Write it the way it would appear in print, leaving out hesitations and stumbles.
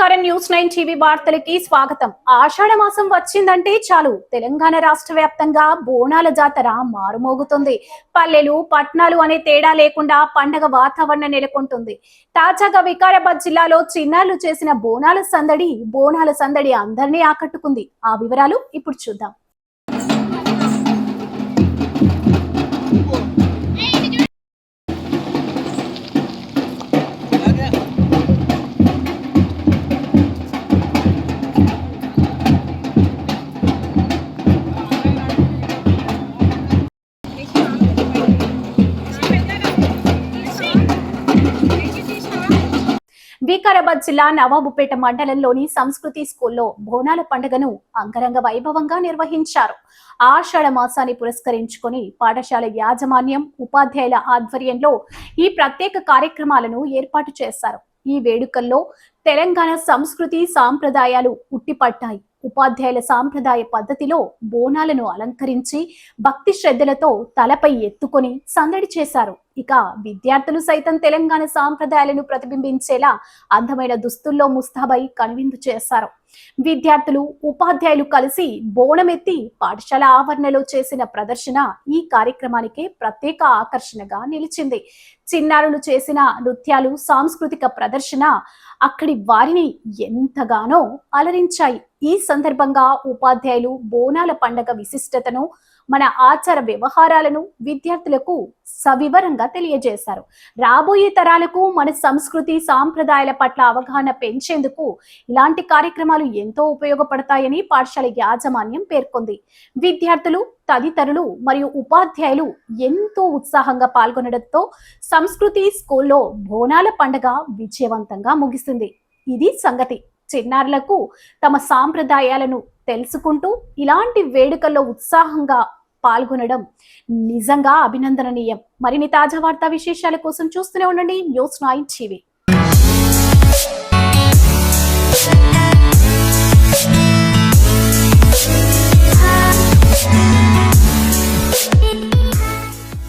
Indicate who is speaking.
Speaker 1: నమస్కారం news 9 TV వార్తలకి స్వాగతం. ఆషాఢ మాసం వచ్చిందంటే చాలు తెలంగాణ రాష్ట్ర వ్యాప్తంగా బోనాల జాతర మారుమోగుతుంది. పల్లెలు పట్టణాలు అనే తేడా లేకుండా పండగ వాతావరణం నెలకొంటుంది. తాజాగా వికారాబాద్ జిల్లాలో చిన్నారులు చేసిన బోనాల సందడి అందరినీ ఆకట్టుకుంది. ఆ వివరాలు ఇప్పుడు చూద్దాం. వికారాబాద్ జిల్లా నవాబుపేట మండలంలోని సంస్కృతి స్కూల్లో బోనాల పండుగను అంగరంగ వైభవంగా నిర్వహించారు. ఆషాఢ మాసాన్ని పురస్కరించుకొని పాఠశాల యాజమాన్యం, ఉపాధ్యాయుల ఆధ్వర్యంలో ఈ ప్రత్యేక కార్యక్రమాలను ఏర్పాటు చేశారు. ఈ వేడుకల్లో తెలంగాణ సంస్కృతి సాంప్రదాయాలు ఉట్టిపట్టాయి. ఉపాధ్యాయుల సాంప్రదాయ పద్ధతిలో బోనాలను అలంకరించి భక్తి శ్రద్ధలతో తలపై ఎత్తుకొని సందడి చేశారు. ఇక విద్యార్థులు సైతం తెలంగాణ సాంప్రదాయాలను ప్రతిబింబించేలా అందమైన దుస్తుల్లో ముస్తాబై కనువిందు చేశారు. విద్యార్థులు, ఉపాధ్యాయులు కలిసి బోనమెత్తి పాఠశాల ఆవరణలో చేసిన ప్రదర్శన ఈ కార్యక్రమానికి ప్రత్యేక ఆకర్షణగా నిలిచింది. చిన్నారులు చేసిన నృత్యాలు, సాంస్కృతిక ప్రదర్శన అక్కడి వారిని ఎంతగానో అలరించాయి. ఈ సందర్భంగా ఉపాధ్యాయులు బోనాల పండగ విశిష్టతను, మన ఆచార వ్యవహారాలను విద్యార్థులకు సవివరంగా తెలియజేశారు. రాబోయే తరాలకు మన సంస్కృతి సాంప్రదాయాల పట్ల అవగాహన పెంచేందుకు ఇలాంటి కార్యక్రమాలు ఎంతో ఉపయోగపడతాయని పాఠశాల యాజమాన్యం పేర్కొంది. విద్యార్థులు, తదితరులు మరియు ఉపాధ్యాయులు ఎంతో ఉత్సాహంగా పాల్గొనడంతో సంస్కృతి స్కూల్లో బోనాల పండుగ విజయవంతంగా ముగిసింది. ఇది సంగతి. చిన్నారులకు తమ సాంప్రదాయాలను తెలుసుకుంటూ ఇలాంటి వేడుకల్లో ఉత్సాహంగా పాల్గొనడం నిజంగా అభినందనీయం. మరిన్ని తాజా వార్తా విశేషాల కోసం చూస్తూనే ఉండండి న్యూస్ 9 టీవీ.